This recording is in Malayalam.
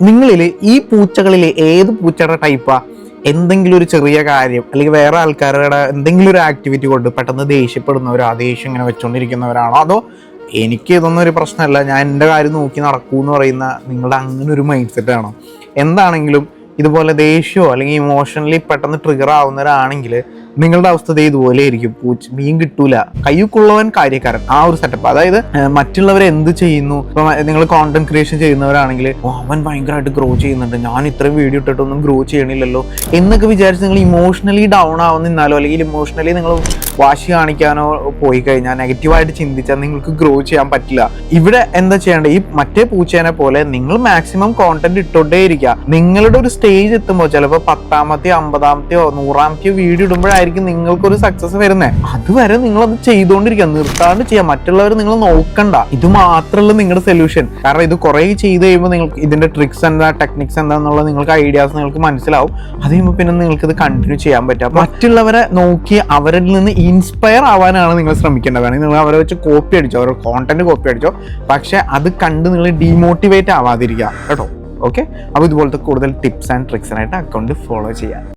നിങ്ങളിൽ ഈ പൂച്ചകളിൽ ഏത് പൂച്ചയുടെ ടൈപ്പാ എന്തെങ്കിലും ഒരു ചെറിയ കാര്യം അല്ലെങ്കിൽ വേറെ ആൾക്കാരുടെ എന്തെങ്കിലും ഒരു ആക്ടിവിറ്റി കൊണ്ട് പെട്ടെന്ന് ദേഷ്യപ്പെടുന്നവരോ ആ ദേഷ്യം ഇങ്ങനെ വെച്ചുകൊണ്ടിരിക്കുന്നവരാണോ, അതോ എനിക്ക് ഇതൊന്നും ഒരു പ്രശ്നമല്ല, ഞാൻ എൻ്റെ കാര്യം നോക്കി നടക്കൂ എന്ന് പറയുന്ന നിങ്ങളുടെ അങ്ങനെ ഒരു മൈൻഡ് സെറ്റ് ആണോ? എന്താണെങ്കിലും ഇതുപോലെ ദേഷ്യമോ അല്ലെങ്കിൽ ഇമോഷണലി പെട്ടെന്ന് ട്രിഗർ ആവുന്നവരാണെങ്കിൽ നിങ്ങളുടെ അവസ്ഥ ഇതുപോലെ ആയിരിക്കും. മീൻ കിട്ടൂല, കയ്യുക്കുള്ളവൻ കാര്യക്കാരൻ, ആ ഒരു സെറ്റപ്പ്. അതായത് മറ്റുള്ളവരെ എന്ത് ചെയ്യുന്നു, ഇപ്പൊ നിങ്ങൾ കോണ്ടന്റ് ക്രിയേഷൻ ചെയ്യുന്നവരാണെങ്കിൽ അവൻ ഭയങ്കരമായിട്ട് ഗ്രോ ചെയ്യുന്നുണ്ട്, ഞാൻ ഇത്രയും വീഡിയോ ഇട്ടിട്ടൊന്നും ഗ്രോ ചെയ്യണില്ലല്ലോ എന്നൊക്കെ വിചാരിച്ച് നിങ്ങൾ ഇമോഷണലി ഡൗൺ ആവുന്നിന്നാലോ അല്ലെങ്കിൽ ഇമോഷണലി നിങ്ങൾ വാശി കാണിക്കാനോ പോയി കഴിഞ്ഞാൽ നെഗറ്റീവായിട്ട് ചിന്തിച്ചാൽ നിങ്ങൾക്ക് ഗ്രോ ചെയ്യാൻ പറ്റില്ല. ഇവിടെ എന്താ ചെയ്യേണ്ടത്, ഈ മറ്റേ പൂച്ചേനെ പോലെ നിങ്ങൾ മാക്സിമം കോണ്ടന്റ് ഇട്ടോണ്ടേ ഇരിക്കുക. നിങ്ങളുടെ ഒരു സ്റ്റേജ് എത്തുമ്പോൾ ചിലപ്പോൾ 10ാമത്തെയോ 50ാമത്തെയോ 100ാമത്തെയോ വീഡിയോ ഇടുമ്പോഴായിരിക്കും നിങ്ങൾക്കൊരു സക്സസ് വരുന്നത്. അതുവരെ നിങ്ങളത് ചെയ്തുകൊണ്ടിരിക്കുക, നിർത്താണ്ട് ചെയ്യാം. മറ്റുള്ളവർ നിങ്ങൾ നോക്കണ്ട, ഇത് മാത്രമല്ല നിങ്ങളുടെ സൊല്യൂഷൻ. കാരണം ഇത് കുറെ ചെയ്ത് കഴിയുമ്പോൾ നിങ്ങൾക്ക് ഇതിന്റെ ട്രിക്സ് എന്താ, ടെക്നിക്സ് എന്താന്നുള്ള നിങ്ങൾക്ക് ഐഡിയാസ് നിങ്ങൾക്ക് മനസ്സിലാവും. അത് കഴിയുമ്പോൾ പിന്നെ നിങ്ങൾക്ക് ഇത് കണ്ടിന്യൂ ചെയ്യാൻ പറ്റും. മറ്റുള്ളവരെ നോക്കി അവരിൽ നിന്ന് ഇൻസ്പയർ ആവാനാണ് നിങ്ങൾ ശ്രമിക്കേണ്ടത്. വേണമെങ്കിൽ നിങ്ങൾ അവരെ വെച്ച് കോപ്പി അടിച്ചോ, അവരുടെ കോണ്ടന്റ് കോപ്പി അടിച്ചോ, പക്ഷെ അത് കണ്ട് നിങ്ങൾ ഡീമോട്ടിവേറ്റ് ആവാതിരിക്കുക കേട്ടോ. ഓക്കെ, അപ്പോൾ ഇതുപോലത്തെ കൂടുതൽ ടിപ്സ് ആൻഡ് ട്രിക്സിനായിട്ട് അക്കൗണ്ട് ഫോളോ ചെയ്യാം.